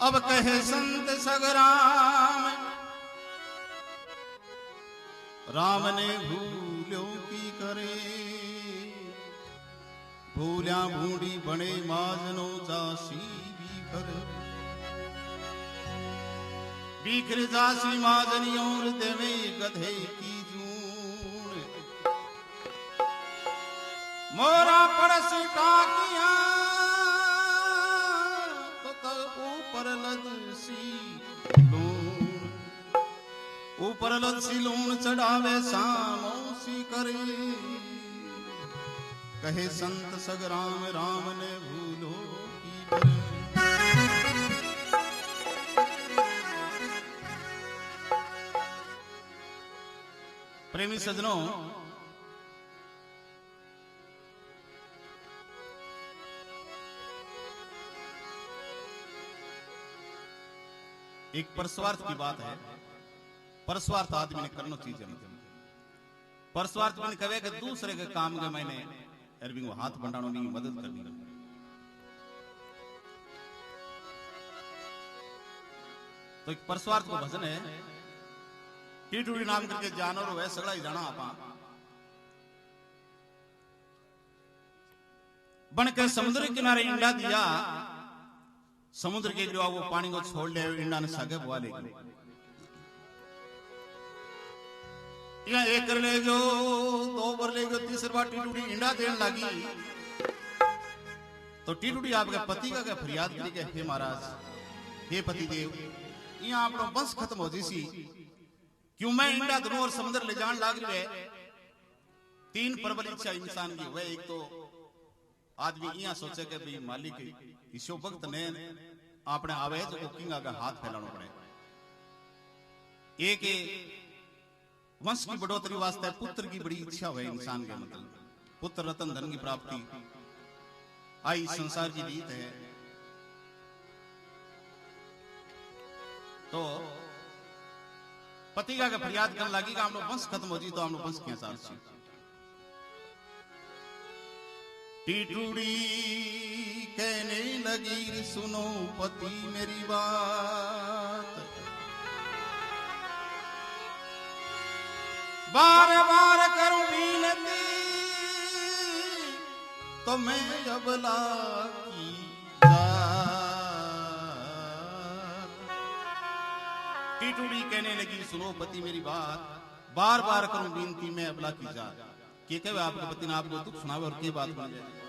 अब कहे संत सगराम, राम ने भूल्यो की करे, भूल्या भूडी बने माजनो जासी बीकर, बीकर जासी माजनी और देवे गधे की जून, मोरा पड़सी टाकिया ऊपर लदसी लूण चढ़ावे सामोसी करे, कहे संत सगराम राम ने भूलो की करे। प्रेमी सजनों, एक परस्वार्थ की बात है। परस्वार्थ आदमी ने करना चीज है। परस्वार्थ मैंने कहे कि दूसरे के काम के मैंने अरबिंग हाथ बंडानो की मदद करनी। तो एक परस्वार्थ को भजन है, टीटूड़ी नाम करके जानवर वह सगड़ा ही जाना आपा बन के समुद्र किनारे इंडा दिया, समुद्र के गिरवा वो पानी को छोड़ ले, इंडा ने सागे बुआ ले गए। यहाँ एक कर ले जो, दो बार ले गयो, तीसरी बार टीटूड़ी इंडा देने लगी। तो टीटूड़ी आपके पति का क्या फरियाद करी के, हे महाराज, हे पति देव, यहाँ अपना वंश खत्म हो जैसी, क्यों मैं इंडा दूं और समुद्र ले जान लाग रहे। तीन प्रबल इच्छा इंसान की, वह एक तो आदमी यहाँ सोचे कि भाई मालिक ईशो भक्त ने आपने आवे जो कुकिंग आगे हाथ फैलाना पड़े। एक वंश की बढ़ोतरी वास्ते पुत्र की बड़ी इच्छा है इंसान के, मतलब पुत्र रतन धन की प्राप्ति आई संसार की रीत है। तो पति का फरियाद करने लगी कि हम लोग वंश खत्म हो जी, तो हम लोग वंश के साथ छी। टीटूड़ी कहने लगी सुनो पति मेरी बात, बार बार करूं विनती, तो मैं अबला की टीटूड़ी कहने लगी सुनो पति मेरी बात, बार बार करूं विनती, मैं अबला की जात। के कहे आपके पति ने आपको दुख सुनावे और के बात बन जाए।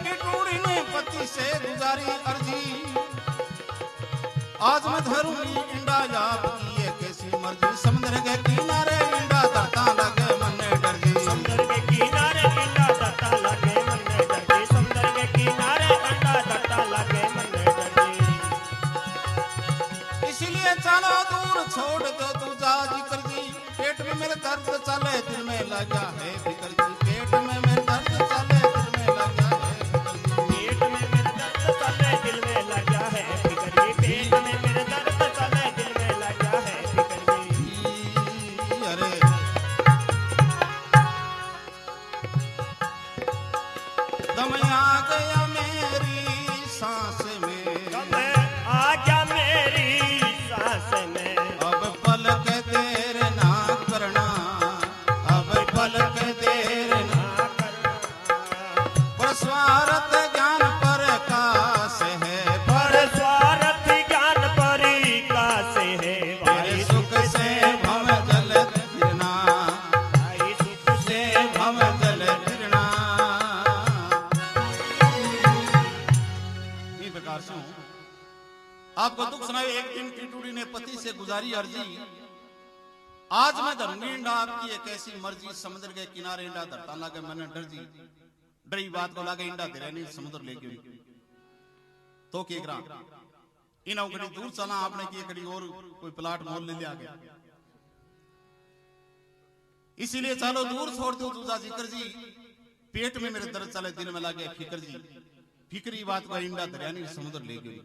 टीटूड़ी ने पति से गुजारी अर्जी, आज मैं धरूंगी इंडा आपकी ये कैसी मर्जी, समुद्र के किनारे इंडा तरता लगे मन डर जी, समुद्र के किनारे इंडा तरता लगे मन डर जी, समुद्र के किनारे इंडा तरता लगे मन डर जी। इसलिए चलो दूर छोड़ दो तू जा जिक्र जी, पेट में मेरे दर्द चले दिल में लगा है फिक्र जी, पेट में मेरे दर्द चले दिल में लगा है, पेट में मेरे दर्द चले दिल में लगा है फिक्र जी, पेट में मेरे दर्द चले दिल में लगा है फिक्र जी। अरे दम आ गया मेरी सांस में, दम आ गया मेरी सांस में, अब पलक देर ना करना, अब पलक देर ना करना, पर स्वार्थ ज्ञान पर कास है, पर स्वार्थ ज्ञान परी का से है, तेरे सुख से भव जल फिरना, भाई सुख से भव जल फिरना। इस प्रकार से आपको दुख सुनाए। एक दिन टीटूड़ी ने पति से गुजारी अर्जी, आज मैं धरूंगी इंडा आपकी एक ऐसी मर्जी, समुद्र के किनारे इंडा धरता लागे मैंने डर जी, डरी बात को लागे इंडा दे नहीं समुद्र लेके तो के ग्राम इन कड़ी दूर चला आपने की कड़ी और कोई प्लाट मोल ले लिया गया। इसीलिए चालो दूर छोड़ दो दूजा जिक्र जी, पेट में मेरे दर्द चले, दिल में लागे फिक्र जी। फिक्री बात को इंडा दरियानी समुद्र ले गई।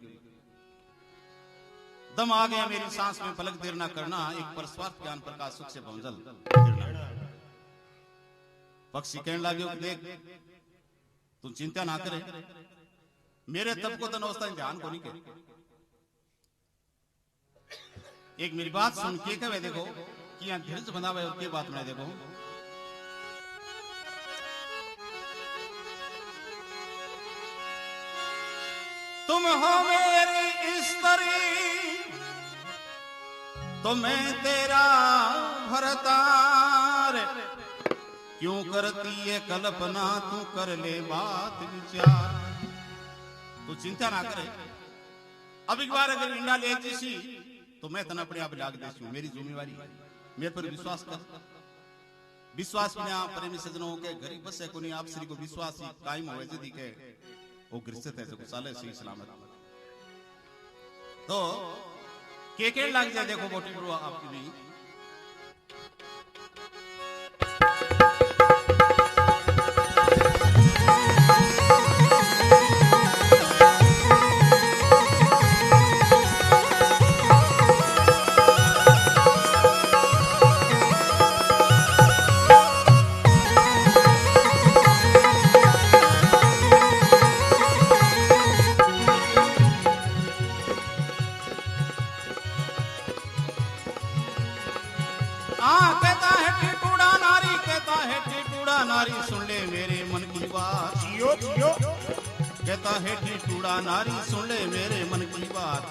दम आ गया मेरी सांस में, पलक देर ना करना, एक परस्वार्थ ज्ञान प्रकाश सुख से भंजल। पक्षी कहने लगे देख तुम चिंता ना करे, मेरे तब को तन अवस्था ध्यान को नहीं के। एक मेरी बात सुन के कहे देखो कि यहाँ धीरज बंधा हुआ है, उसके बात में देखो। तुम हो मेरी स्त्री तो मैं तेरा भरतार, क्यों करती है कल्पना तू कर ले बात विचार। तू चिंता ना करे, अब एक बार अगर इंडा ले जैसी तो मैं तना अपने आप लाग देती हूँ, मेरी जिम्मेवारी है, मेरे पर विश्वास कर। विश्वास बिना प्रेमी सजनों के गरीब बस है को नहीं, आप श्री को विश्वास ही कायम हो जदी के वो ग्रसित है जो साले सही सलामत। तो के लग जाए देखो बोटी ब्रो आपकी भी। नारी सुन ले मेरे मन की बात, जियो जियो कहता है टीटूड़ा नारी सुन ले मेरे मन की बात।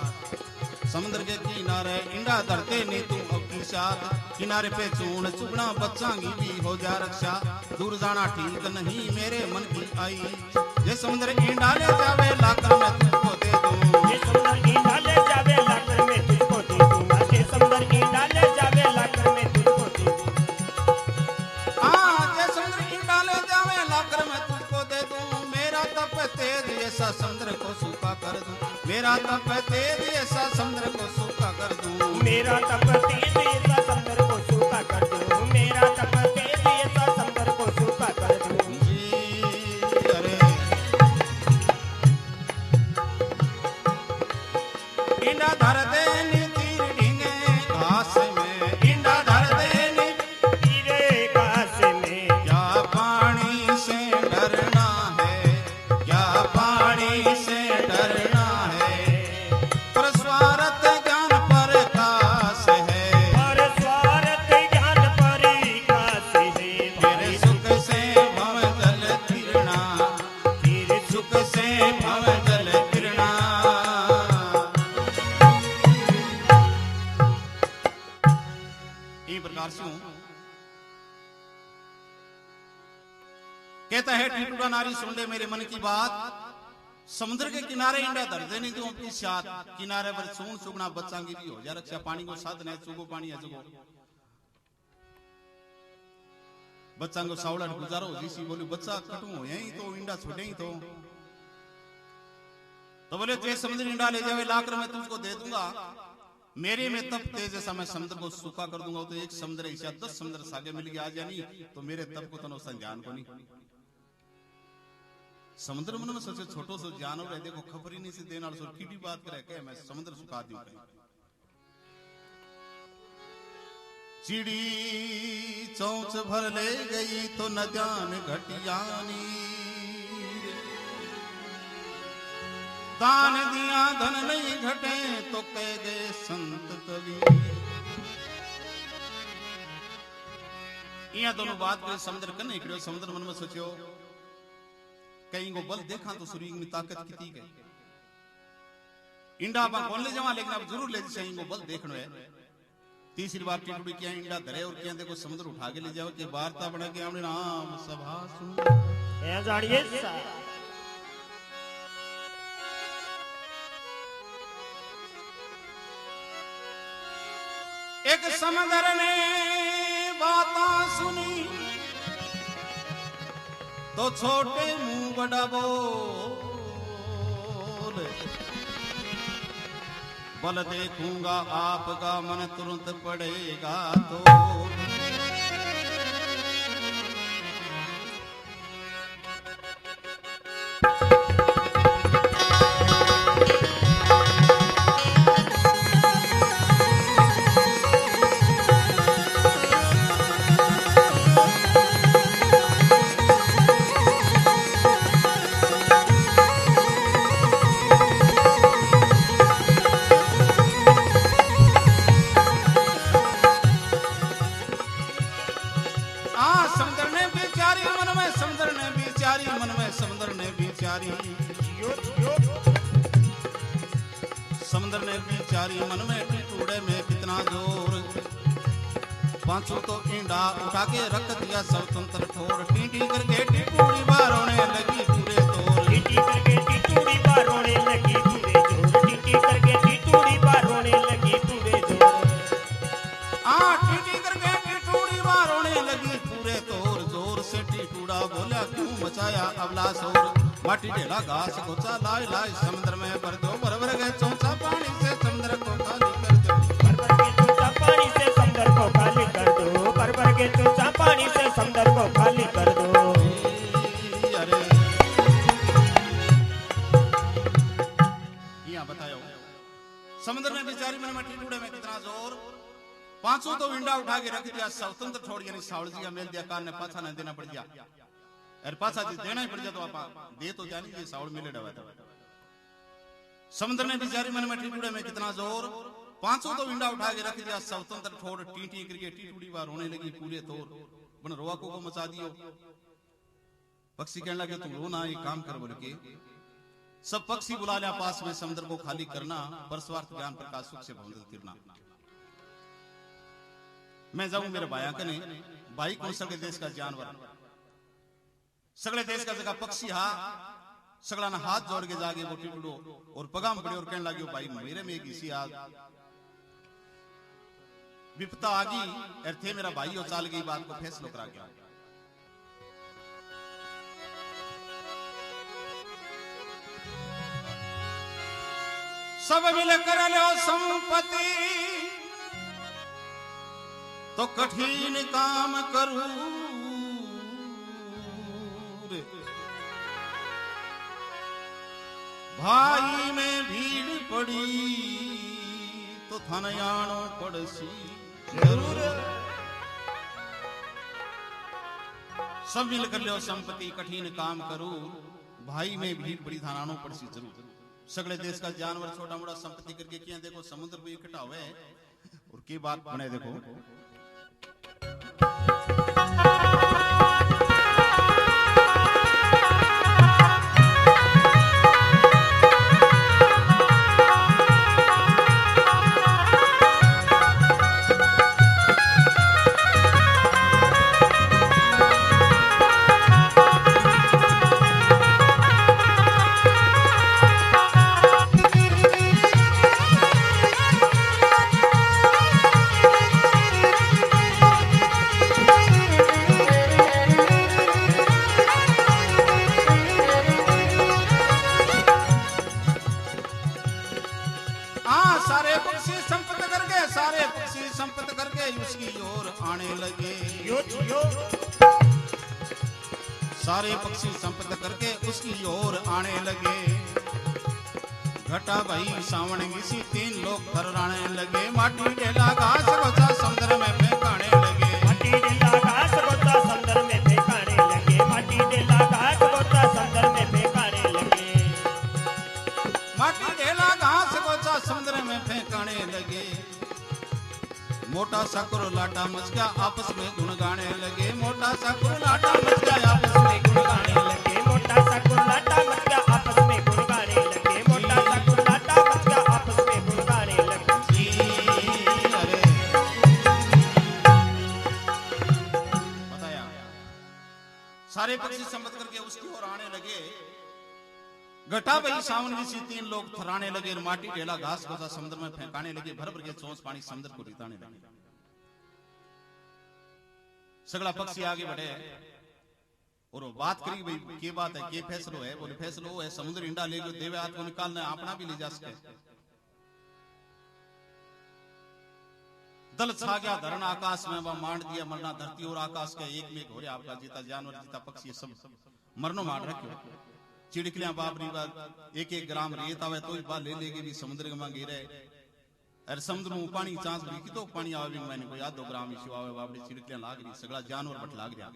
समुद्र के किनारे इंडा धरते ने तू अब की साथ, किनारे पे चून चुगना बच्चांगी भी हो जा रक्षा। दूर जाना ठीक नहीं मेरे मन की आई, ये समुद्र इंडा ले जावे लाकर मैं तुझको दे दूं। ये समुद्र इंडा ले जावे लाकर मैं तुझको दे दूंगा, ये समुद्र इंडा ले जावे लाकर मैं तुझको दे दूंगा। ऐसा समुद्र को सूखा कर दूं, मेरा तप तेज ऐसा समुद्र को सूखा कर दूं। मेरा तप तेज ऐसा समुद्र को सूखा कर दूं, मेरा तप तेज ऐसा समुद्र को सूखा कर दूं। जी अरे इंडा धर दे नी तीर ढींगे घास में, इंडा धर दे नी तीरे घास में। क्या पानी से डरना है, क्या पानी से डरना है, पर स्वार्थ ज्ञान पर कास है, और स्वार्थ ज्ञान पर कास है। मेरे सुख से भव जल तिरना, तेरे सुख से भव जल तिरना। इस प्रकार से कहता है टीटूड़ा नारी सुन ले मेरे मन की बात। समुद्र के किनारे इंडा धर दे नहीं तो अपनी साथ, किनारे पर सून सुगना बच्चांगी भी हो जा रक्षा। पानी को साधन है चुगो पानी है जुगो बच्चा को सावड़ा गुजारो जिसी बोली बच्चा कटू हो यही तो इंडा छोटे ही तो बोले जे समुद्र इंडा ले जावे लाकर मैं तुझको दे दूंगा, मेरे में तप तेज ऐसा मैं समुद्र को सूखा कर दूंगा। तो एक समुद्र ऐसा 10 समुद्र सागे मिल गया आ जानी तो मेरे तप को तनो ध्यान को नहीं। समुद्र मन में सोचे छोटो सो जानवर है, देखो खबर ही नहीं से देना सो की भी बात करे के मैं समुद्र सुखा दूं। चिड़ी चौंच भर ले गई तो न जान घटियानी, दान दिया धन नहीं घटे तो कह गए संत कवि। यहाँ दोनों बात करे समुद्र कने इकड़ो, समुद्र मन में सोचो कहीं को बल देखा तो सूर्य में ताकत कितनी है। इंडा बा कौन ले जावा लेकिन अब जरूर ले जाए को बल देखनो है। तीसरी बार टिटुड़ी किया इंडा धरे और क्या देखो समुद्र उठा के ले जाओ कि वार्ता बना के हमने नाम सभा सुन ए जानिए एक समुद्र ने बातें सुनी तो छोटे मुंह बड़ा बोल, बल देखूंगा आपका मन तुरंत पड़ेगा तो। बिचारी मन में टिटूड़े में कितना जोर। पांचों तो ईंडा उठा के रख दिया स्वतंत्र ठोर। टीटी करके टिटूड़ी बारोने लगी पूरे तोर। टीटी करके टिटूड़ी बारोने लगी पूरे जोर। टीटी करके टिटूड़ी बारोने लगी पूरे जोर। टीटी करके टिटूड़ी बारोने लगी पूरे तोर। जोर से टिटूड़ा बोला क्यों मचाया अबला शोर। माटी ढेला घास गोचा लाए लाए समुद्र में भर दो। भर भर गए चौचा पानी से समुद्र को खाली कर दो। भर भर के चौचा पानी से समुद्र को खाली कर दो। भर भर के चौचा पानी से समुद्र को खाली कर दो। अरे यहाँ बताओ समुद्र ने बिचारी मन में टिटूड़े में कितना जोर। पांचों तो विंडा उठा के रख दिया स्वतंत्र छोड़ यानी सावल जी का मेल दिया कान ने पाछा न देना पड़ गया। अरे पाछा जी देना ही पड़ जाता आपा दे तो जानी ये सावल मिले डवा था। समुद्र ने बिचारी मन में टिटूड़े में कितना जोर। पांचों तो विंडा उठा के रख दिया स्वतंत्र छोड़। टीटी करके टिटूड़ी बार रोने लगी पूरे तोर। बन रोआ को मचा दियो। पक्षी कहने लगे तुम रो ना ये काम कर बोल के। सब पक्षी बुला लिया पास में समुद्र को खाली करना। परस्वार्थ ज्ञान प्रकाश सुख से भवंदल तिरना। मैं जाऊं मेरे भाया कने भाई कौन सगले देश का जानवर सगले देश का जगह पक्षी हा सगला ना हाथ जोड़ के जागे वो टिटूड़ो और पगाम पड़े और कहने लगे भाई मेरे में एक इसी आज विपता आ गई और थे मेरा भाई और चाल गई बात को फैसलो करा गया। सब मिल कर लो संपत्ति तो कठिन काम करूं रे। भाई में भीड़ पड़ी तो थानयाणो पड़सी जरूर। सब मिल कर लो संपत्ति कठिन काम करूं। भाई में भीड़ पड़ी थानानो पड़सी जरूर। सगले देश का जानवर छोटा मोटा संपत्ति करके किया देखो समुद्र पे इकट्ठा हुए और की बात बने देखो। सारे पक्षी संपत करके उसकी ओर आने लगे। घटा भाई सावन किसी तीन लोग थर्राने लगे। माटी ढेला घास गोचा समुद्र में फेंकाने लगे। माटी ढेला घास गोचा समुद्र में फेंकाने लगे। माटी ढेला घास गोचा समुद्र में फेंकाने लगे। माटी ढेला घास गोचा समुद्र में फेंकाने लगे। मोटा सा लाटा मच गया आपस में गुण गाने लगे। मोटा सा लाटा मच गया आपस में गुण गाने लगे। मोटा सा लाटा मच गया आपस में गुण गाने लगे। मोटा सा लाटा मच गया आपस में गुण गाने लगे। अरे बताया सारे पक्षी संपत करके उसकी ओर आने लगे। घटा भाई सावन की तीन लोग थराने लगे। माटी ढेला घास गोसा समुद्र में फेंकाने लगे। भर भर के चौंस पानी समुद्र को रिताने लगे। सगला पक्षी आगे बढ़े और वो बात करी भाई के बात है के फैसलो है। बोले फैसलो है समुद्र इंडा ले गयो देवे हाथ को निकालना अपना भी ले जा सके। दल छा गया धरण आकाश में वह मांड दिया मरना धरती और आकाश का एक में घोरे आपका जीता जानवर जीता पक्षी सब मरनो मार रखे। चिड़कलियां बाबरी बात एक एक ग्राम रेत आवे तो बात ले लेके भी समुद्र में गिरे। अरे समुद्र में पानी चांस भी की तो पानी आवे भी मैंने को याद 2 ग्राम इशू आवे बाबरी चिड़कलियां लाग रही सगला जानवर बट लाग गया।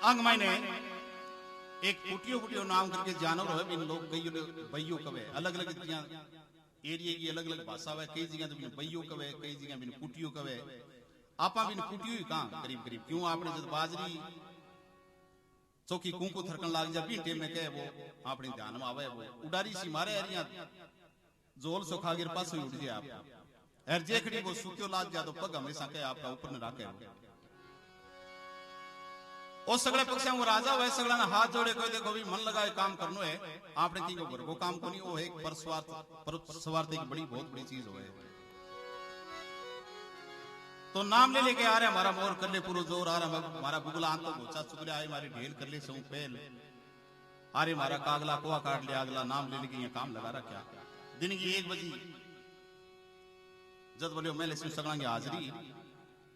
अंग मैंने एक कुटियो कुटियो नाम करके जानवर है बिन लोग कई बइयो कवे अलग अलग एरिया की अलग अलग भाषा है। कई जगह तो बिन बइयो कवे कई जगह बिन कुटियो कवे। आपा बिन कुटियो ही कहां करीब करीब क्यों आपने जब बाजरी चौकी कुंकू थरकन लाग जा बीटे में कहे वो अपने ध्यान में आवे वो उडारी सी मारे अरिया जोल सो खागिर पास उड़ जाए आप एर जेखड़ी वो सुत्यो लाग जा तो पग हमेशा कहे आपका ऊपर न रखे ओ सगळे पक्षां वो राजा होए सगळा ना हाथ जोड़े कोई देखो भी मन लगाए काम करनो है आपने की को वो काम कोनी वो एक परस्वार्थ एक बड़ी बहुत बड़ी चीज होए तो नाम ले लेके आ रहे हमारा मोर कर ले पूरा जोर आ रहा हमारा बुगला आंत तो गोचा चुगले आए मारी ढेल कर ले सौ पहल अरे मारा कागला कोआ काट लिया अगला नाम ले लेके ये काम लगा रहा क्या दिन की 1 बजे जब बोले मैं लेसन सगलांगे हाजरी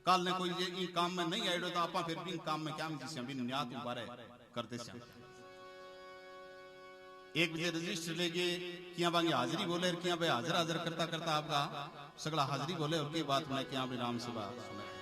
कल ने कोई ये काम में नहीं आयो तो आपा फिर भी काम में क्या जिसे अभी न्यात उबारे करते से 1 बजे रजिस्टर लेके किया बांगे हाजरी बोले किया भाई हाजर करता करता आपका सगला हाजरी बोले और के बात में क्या भी राम सभा सुने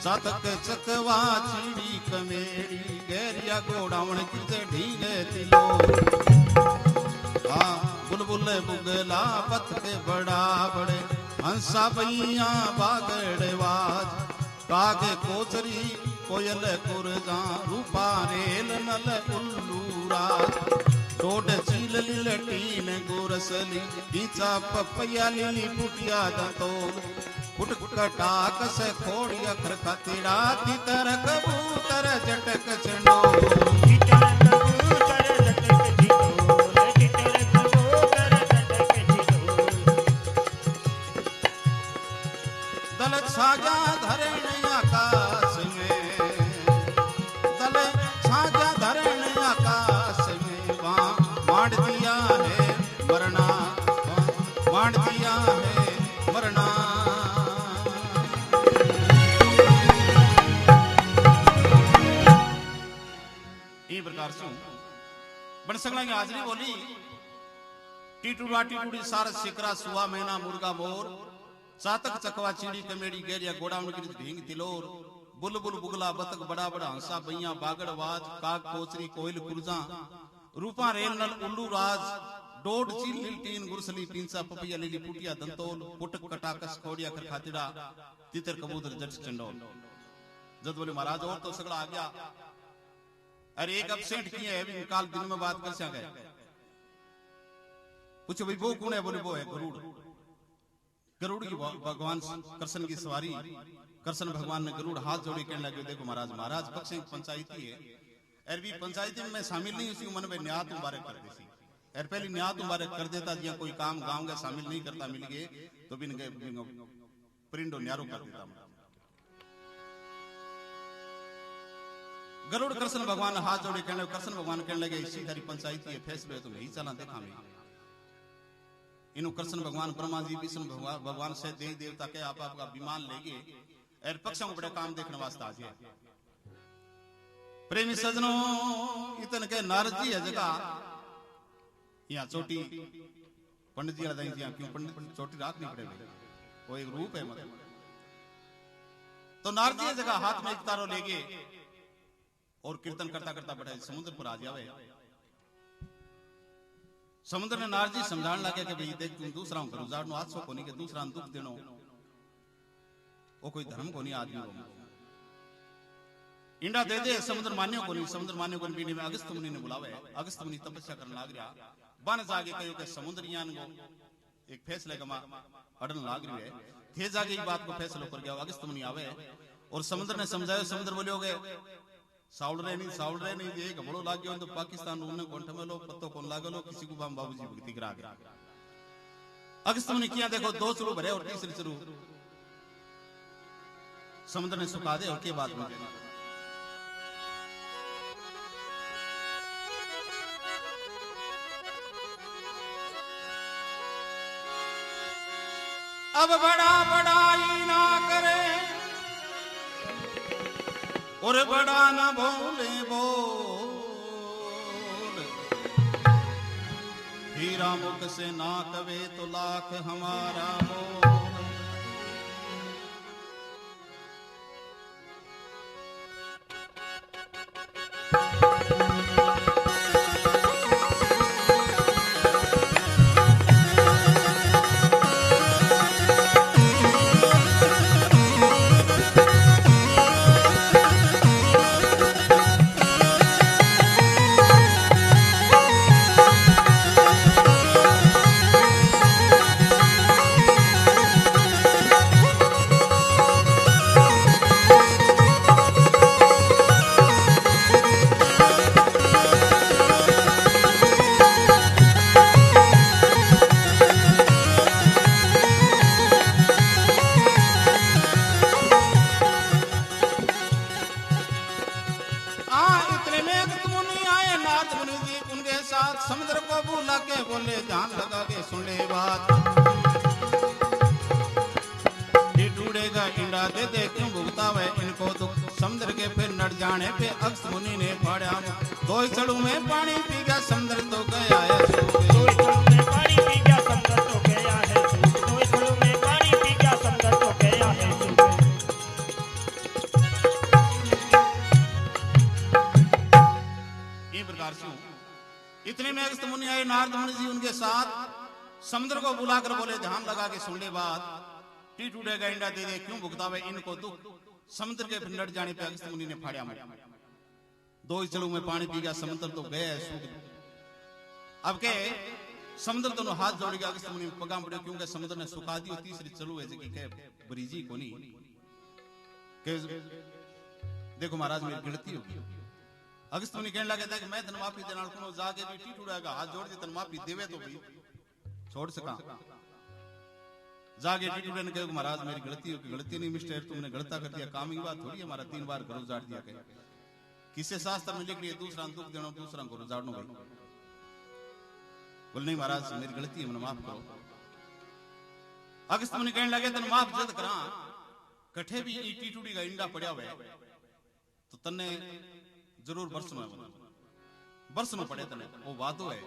सातक चकवा चीड़ी कमेड़ी गैरिया गोडावण किसे ढींगे तिलो हाँ बुलबुल बुगला पथ के बड़ा बड़े हंसा बैया बागड़ वाज कागे कोचरी कोयल कुरजा रूपा रेल नल उल्लू राज डोड चील लीलटीन गोरसली बीचा पपैया लीली पुटिया दंतोल फुट कटाक से खोड़ी अखर खतिरा तितर कबूतर जटक चंडो तितर कबूतर जटक चिडोल तितर कबूतर जटक चिडोल दल छाजा धरण आकाश में दल छाजा धरण आकाश में वहां मांड दिया है मरना मांड दिया है मरना प्रकार से बन सकला की हाजरी बोली टीटूड़ा टीटूड़ी सारस शिकरा सुवा मैना मुर्गा मोर चातक चकवा चीड़ी कमेड़ी गैरिया गोडावण की ढींग तिलोर बुलबुल बुगला बतक बड़ा बड़ा हंसा बैया बागड़ वाज काग कोचरी कोयल कुरजा रूपा रेल नल उल्लू राज डोड चील लीलटीन गुरसली पिंसा पपिया लीली पुटिया दंतोल पुटक कटाकस खोड़िया कर खातिड़ा तितर कबूतर जट चंडोल जद बोले महाराज और तो सगड़ा आ गया अरे एक अपसेंट किए है काल दिन में बात कर सके पूछो भाई वो कौन है बोले वो है गरुड़ गरुड़ की भगवान कृष्ण की सवारी कृष्ण भगवान ने गरुड़ हाथ जोड़े कहने लगे देखो महाराज महाराज पक्ष पंचायती है अरबी पंचायती में शामिल नहीं उसी मन में न्यात मुबारक कर देती एर पहली न्यात मुबारक कर देता जिया कोई काम गांव का शामिल नहीं करता मिल गए तो बिन परिंडो न्यारो कर देता गरुड़ कृष्ण भगवान हाथ जोड़े कहने कृष्ण भगवान कहने लगे इसी तारी पंचायती है फैसले तो नहीं चला देखा में इनु कृष्ण भगवान ब्रह्मा जी विष्णु भगवान से देव देवता के आप आपका विमान लेके एर पक्षों बड़े काम देखने वास्ते आज है प्रेमी सजनों इतन के नारद जी है जगह यहाँ चोटी पंडित जी दाई जी क्यों पंडित चोटी रात नहीं पड़े वो एक रूप है मतलब तो नारद जी जगह हाथ में एक तारो लेके और कीर्तन करता करता बैठा समुद्र पर आ जावे समुद्र ने नारद जी समझाने लगे कि भाई देख तुम दूसरा करो जाड़नो आज सो कोनी के दूसरा दुख देनो वो कोई धर्म कोनी आदमी को इंडा दे दे समुद्र मान्यो कोनी बीनी में अगस्त मुनि ने बुलावे अगस्त मुनि तपस्या करने लाग रहा बन जागे कहो के समुद्रियान को एक फैसले का अड़न लाग रही है थे जागे एक बात को फैसला कर गया अगस्त मुनि आवे और समुद्र ने समझाया समुद्र बोलोगे सावड़ रहे नहीं ये घबड़ो लाग गयो तो पाकिस्तान उन्हें कोंठ में लो पत्तो कौन लागे लो किसी को बाम बाबूजी भक्ति करा गया अगस्त मुनि किया देखो 2 चलू भरे और तीसरे चलू समुद्र ने सुखा दे और के बाद में अब बड़ा बड़ाई ना करे और बड़ा ना बोले बोल, हीरा मुख से ना कवे तो लाख हमारा मोल। समुद्र को बुला के बोले ध्यान लगा के सुन ले बात, टूटेगा इंडा दे दे क्यों भुगता है इनको दुख। समुद्र के फिर नट जाने पे अगस्त मुनि ने फाड़ा दो चड़ू में पानी पी गया समुद्र तो गया है। दो चड़ू में पानी पी गया समुद्र तो गया है। दो चड़ू में पानी पी गया समुद्र तो गया है। इस प्रकार से इतने में अगस्त मुनि आए, नारद मुनि जी उनके साथ समुद्र को बुलाकर बोले ध्यान लगा के सुन ले बात, टूटेगा इंडा दे दे क्यों भुगता है इनको दुख। समुद्र के फिर नट जाने पे अगस्त मुनि ने फाड़ा मुझे दो चड़ू में पानी पी गया समुद्र तो गया है सूख। अब के समुद्र दोनों हाथ जोड़ गया अगस्त मुनि पगा पड़े क्योंकि समुद्र ने सुखा दी। तीसरी चड़ू है के ब्रिजी को नहीं के देखो महाराज मेरी गिनती होगी। अगस्त मुनि कहने लगे कि मैं तन माफी देना कोनो जाके भी टी टूटेगा हाथ जोड़ दे तन माफी देवे तो भाई छोड़ सका। जागे टी टूटे ने कहे महाराज मेरी गलती होगी। गलती नहीं मिस्टर तुमने गलता कर दिया, काम की बात थोड़ी हमारा 3 बार घर उजाड़ दिया कहे किसे शास्त्र में लिख लिया दूसरा दुख देना दूसरा घर उजाड़ना भाई। बोल नहीं महाराज मेरी गलती है मैंने माफ करो। अगस्त मुनि कहने लगे तन माफ जद करा कठे भी टी टूटी का इंडा पड़ा हुआ है तो तन्ने जरूर बरस में पड़े तने वो वादो है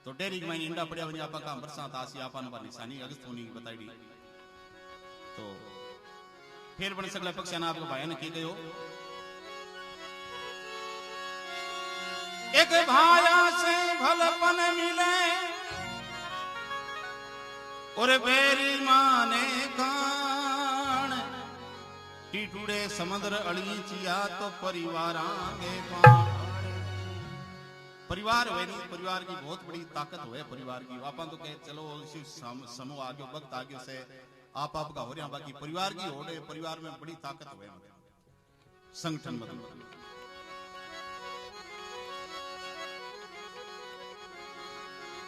तो डेरी में इंडा पड़े वनी आपा का बरसात आसी आपा न निशानी अगस्त मुनि बताई दी। तो फिर बन सकला पक्ष ना आपको भाई ने की गयो एक भाया से भलपन मिले और बेरी माने कान टूटे समुद्र अड़ी चिया तो परिवार आगे परिवार हुए नहीं। परिवार की बहुत बड़ी ताकत हुए परिवार की। आप तो कहे चलो समूह आगे वक्त आगे से आप का हो रहा बाकी परिवार की हो रहे परिवार में बड़ी ताकत हुए संगठन मतलब।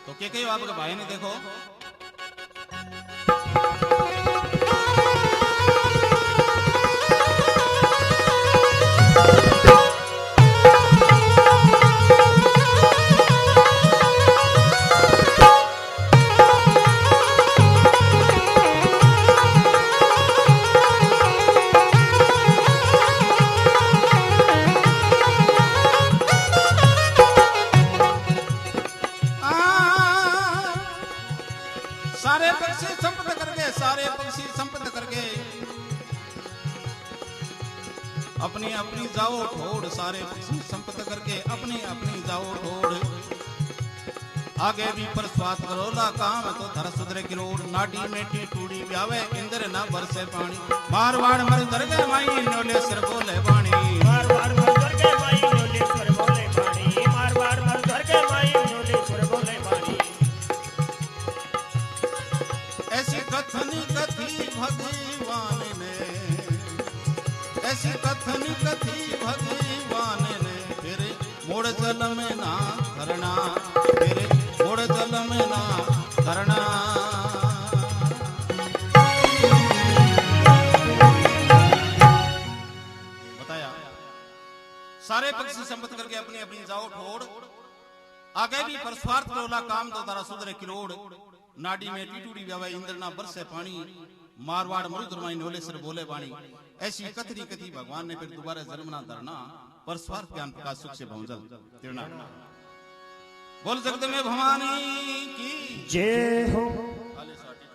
तो क्या कहो आपके भाई ने देखो अपनी अपनी जाओ ठोड़ सारे संपत करके अपनी अपनी जाओ ठोड़ आगे भी पर स्वाद करो ला काम तो धर सुधरे किरोड़ नाटी में टूड़ी ब्यावे इंद्र न बरसे पानी मारवाड़ मर दरगे माई नोले सिर बोले बाणी मारवाड़ मर दरगे माई नोले सिर बोले बाणी मारवाड़ मर दरगे माई नोले सिर बोले बाणी। ऐसी कथनी कथी भगवान ने ऐसी कथनी कथी भगवान ने फिर मोड़ जल में ना करना फिर मोड़ जल में ना करना। बताया सारे पक्षी संपत करके अपनी अपनी जाओ ठोड़ आगे भी पर स्वार्थ रोला काम तो तारा सुधरे किरोड़ नाडी में टीटूड़ी व्यावे इंद्र ना बरसे पानी मारवाड़ मरुद्रमाई नोलेसर बोले वाणी ऐसी कथनी कथी भगवान ने फिर दोबारा जन्म ना धरना पर स्वार्थ ज्ञान प्रकाश सुख से भौजल तिरना बोल सकते में भवानी की जय हो। हाले साटी